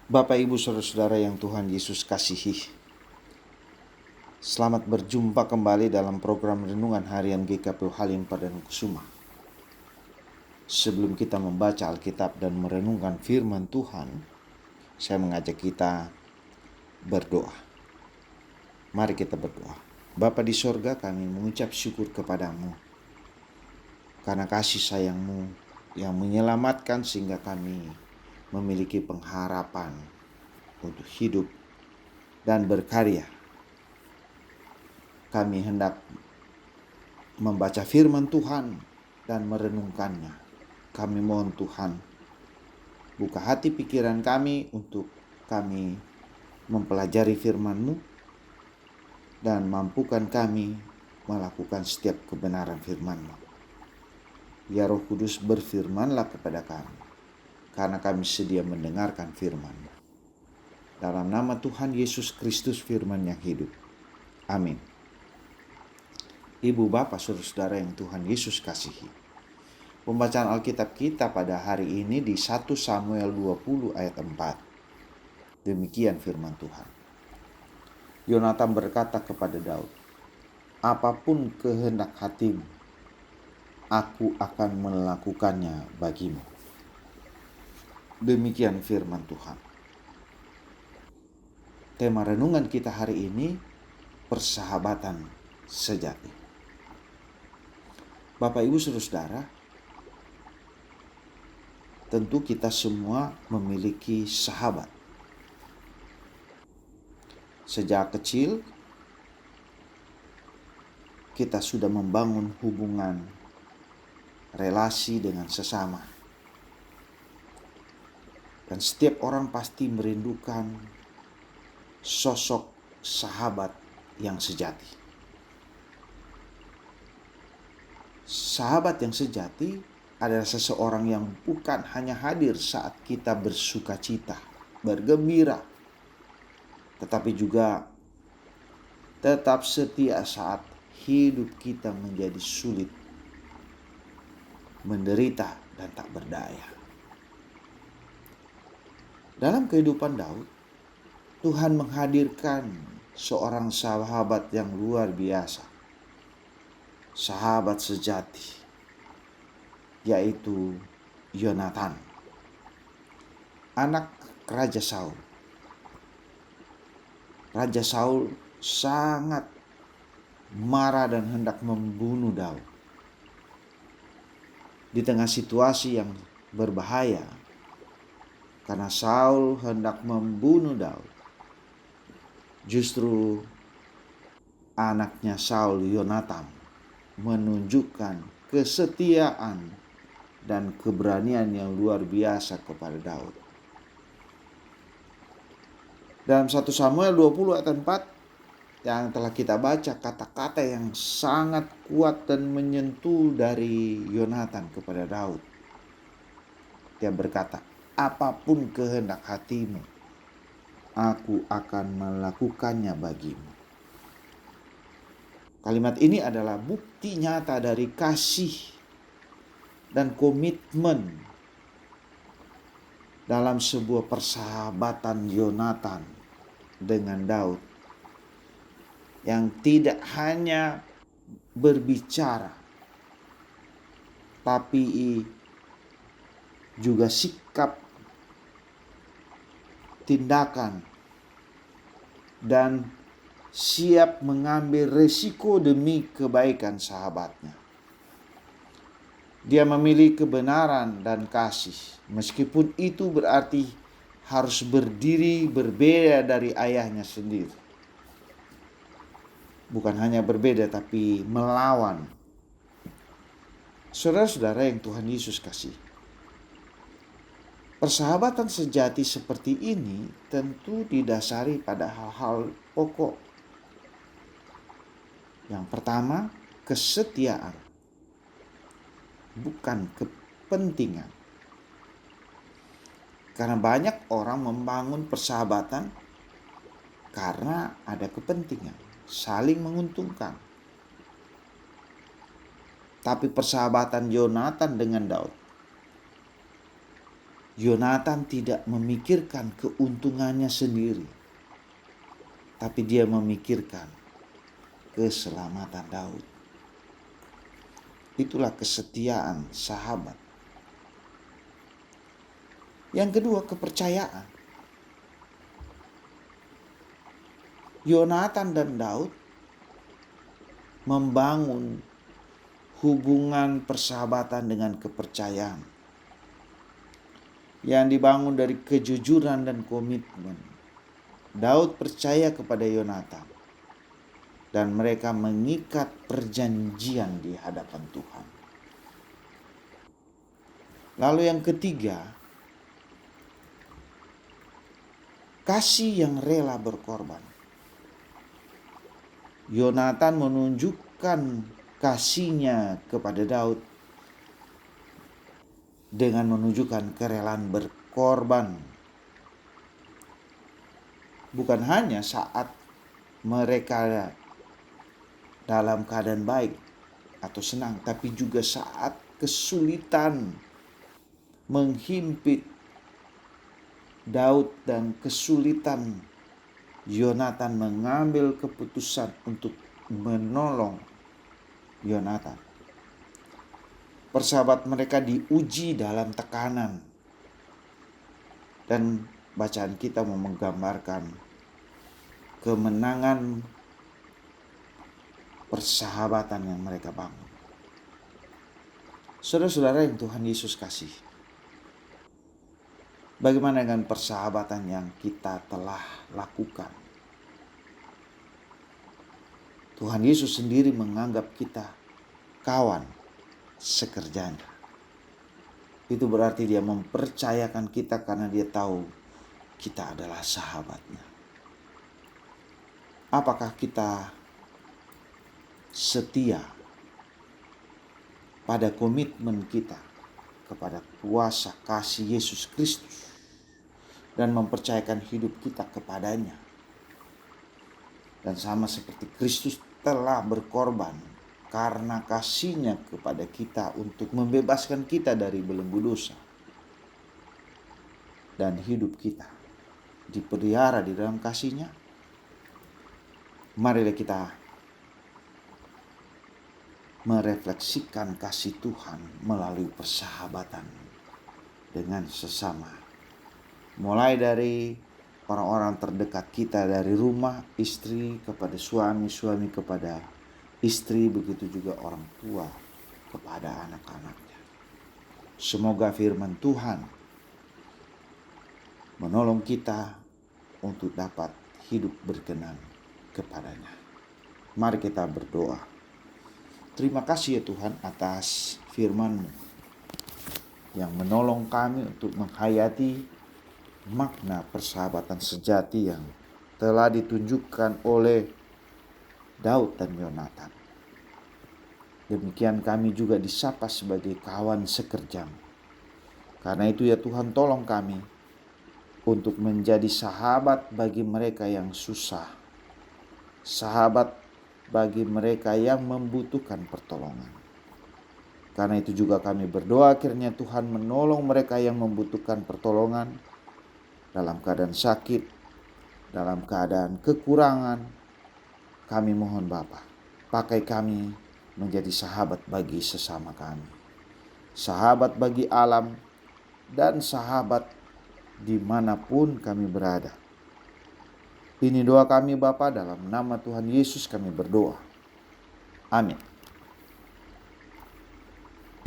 Bapak, Ibu, Saudara-saudara yang Tuhan Yesus kasihi, selamat berjumpa kembali dalam program Renungan Harian GKP Halim Padanukusuma. Sebelum kita membaca Alkitab dan merenungkan firman Tuhan, saya mengajak kita berdoa. Mari kita berdoa. Bapa di sorga, kami mengucap syukur kepadamu karena kasih sayang-Mu yang menyelamatkan sehingga kami memiliki pengharapan untuk hidup dan berkarya. Kami hendak membaca firman Tuhan dan merenungkannya. Kami mohon Tuhan, buka hati pikiran kami untuk kami mempelajari firman-Mu dan mampukan kami melakukan setiap kebenaran firman-Mu. Ya Roh Kudus, berfirmanlah kepada kami, karena kami sedia mendengarkan firman-Mu. Dalam nama Tuhan Yesus Kristus, firman yang hidup. Amin. Ibu, Bapak, Saudara-saudara yang Tuhan Yesus kasihi. Pembacaan Alkitab kita pada hari ini di 1 Samuel 20 ayat 4. Demikian firman Tuhan. Yonatan berkata kepada Daud, "Apapun kehendak hatimu, aku akan melakukannya bagimu." Demikian firman Tuhan. Tema renungan kita hari ini, persahabatan sejati. Bapak, Ibu, Saudara-saudara, tentu kita semua memiliki sahabat. Sejak kecil, kita sudah membangun hubungan relasi dengan sesama. Dan setiap orang pasti merindukan sosok sahabat yang sejati. Sahabat yang sejati adalah seseorang yang bukan hanya hadir saat kita bersuka cita, bergembira, tetapi juga tetap setia saat hidup kita menjadi sulit, menderita, dan tak berdaya. Dalam kehidupan Daud, Tuhan menghadirkan seorang sahabat yang luar biasa, sahabat sejati, yaitu Yonatan, anak Raja Saul. Raja Saul sangat marah dan hendak membunuh Daud. Di tengah situasi yang berbahaya, karena Saul hendak membunuh Daud, justru anaknya Saul, Yonatan, menunjukkan kesetiaan dan keberanian yang luar biasa kepada Daud. Dalam 1 Samuel 20 ayat 4 yang telah kita baca, kata-kata yang sangat kuat dan menyentuh dari Yonatan kepada Daud. Dia berkata, "Apapun kehendak hatimu, aku akan melakukannya bagimu." Kalimat ini adalah bukti nyata dari kasih dan komitmen dalam sebuah persahabatan Yonatan dengan Daud, yang tidak hanya berbicara, tapi juga sikap, tindakan, dan siap mengambil resiko demi kebaikan sahabatnya. Dia memilih kebenaran dan kasih, meskipun itu berarti harus berdiri berbeda dari ayahnya sendiri. Bukan hanya berbeda, tapi melawan. Saudara-saudara yang Tuhan Yesus kasih, persahabatan sejati seperti ini tentu didasari pada hal-hal pokok. Yang pertama, kesetiaan, bukan kepentingan. Karena banyak orang membangun persahabatan karena ada kepentingan, saling menguntungkan. Tapi persahabatan Yonatan dengan Daud Yonatan tidak memikirkan keuntungannya sendiri, tapi dia memikirkan keselamatan Daud. Itulah kesetiaan sahabat. Yang kedua, kepercayaan. Yonatan dan Daud membangun hubungan persahabatan dengan kepercayaan yang dibangun dari kejujuran dan komitmen. Daud percaya kepada Yonatan dan mereka mengikat perjanjian di hadapan Tuhan. Lalu yang ketiga, kasih yang rela berkorban. Yonatan menunjukkan kasihnya kepada Daud dengan menunjukkan kerelaan berkorban. Bukan hanya saat mereka dalam keadaan baik atau senang, tapi juga saat kesulitan menghimpit Daud dan kesulitan, Yonatan mengambil keputusan untuk menolong Yonatan. Persahabat mereka diuji dalam tekanan, dan bacaan kita mau menggambarkan kemenangan persahabatan yang mereka bangun. Saudara-saudara yang Tuhan Yesus kasih, bagaimana dengan persahabatan yang kita telah lakukan? Tuhan Yesus sendiri menganggap kita kawan sekerjanya. Itu berarti dia mempercayakan kita karena dia tahu kita adalah sahabatnya. Apakah kita setia pada komitmen kita kepada kuasa kasih Yesus Kristus dan mempercayakan hidup kita kepadanya? Dan sama seperti Kristus telah berkorban karena kasihnya kepada kita untuk membebaskan kita dari belenggu dosa, dan hidup kita dipelihara di dalam kasihnya. Marilah kita merefleksikan kasih Tuhan melalui persahabatan dengan sesama. Mulai dari orang-orang terdekat kita, dari rumah, istri kepada suami, suami kepada istri, begitu juga orang tua kepada anak-anaknya. Semoga firman Tuhan menolong kita untuk dapat hidup berkenan kepadanya. Mari kita berdoa. Terima kasih ya Tuhan atas firman-Mu yang menolong kami untuk menghayati makna persahabatan sejati yang telah ditunjukkan oleh Daud dan Yonatan. Demikian kami juga disapa sebagai kawan sekerjam. Karena itu ya Tuhan, tolong kami untuk menjadi sahabat bagi mereka yang susah, sahabat bagi mereka yang membutuhkan pertolongan. Karena itu juga kami berdoa kiranya Tuhan menolong mereka yang membutuhkan pertolongan dalam keadaan sakit, dalam keadaan kekurangan. Kami mohon Bapa, pakai kami menjadi sahabat bagi sesama kami, sahabat bagi alam, dan sahabat dimanapun kami berada. Ini doa kami Bapa, dalam nama Tuhan Yesus kami berdoa. Amin.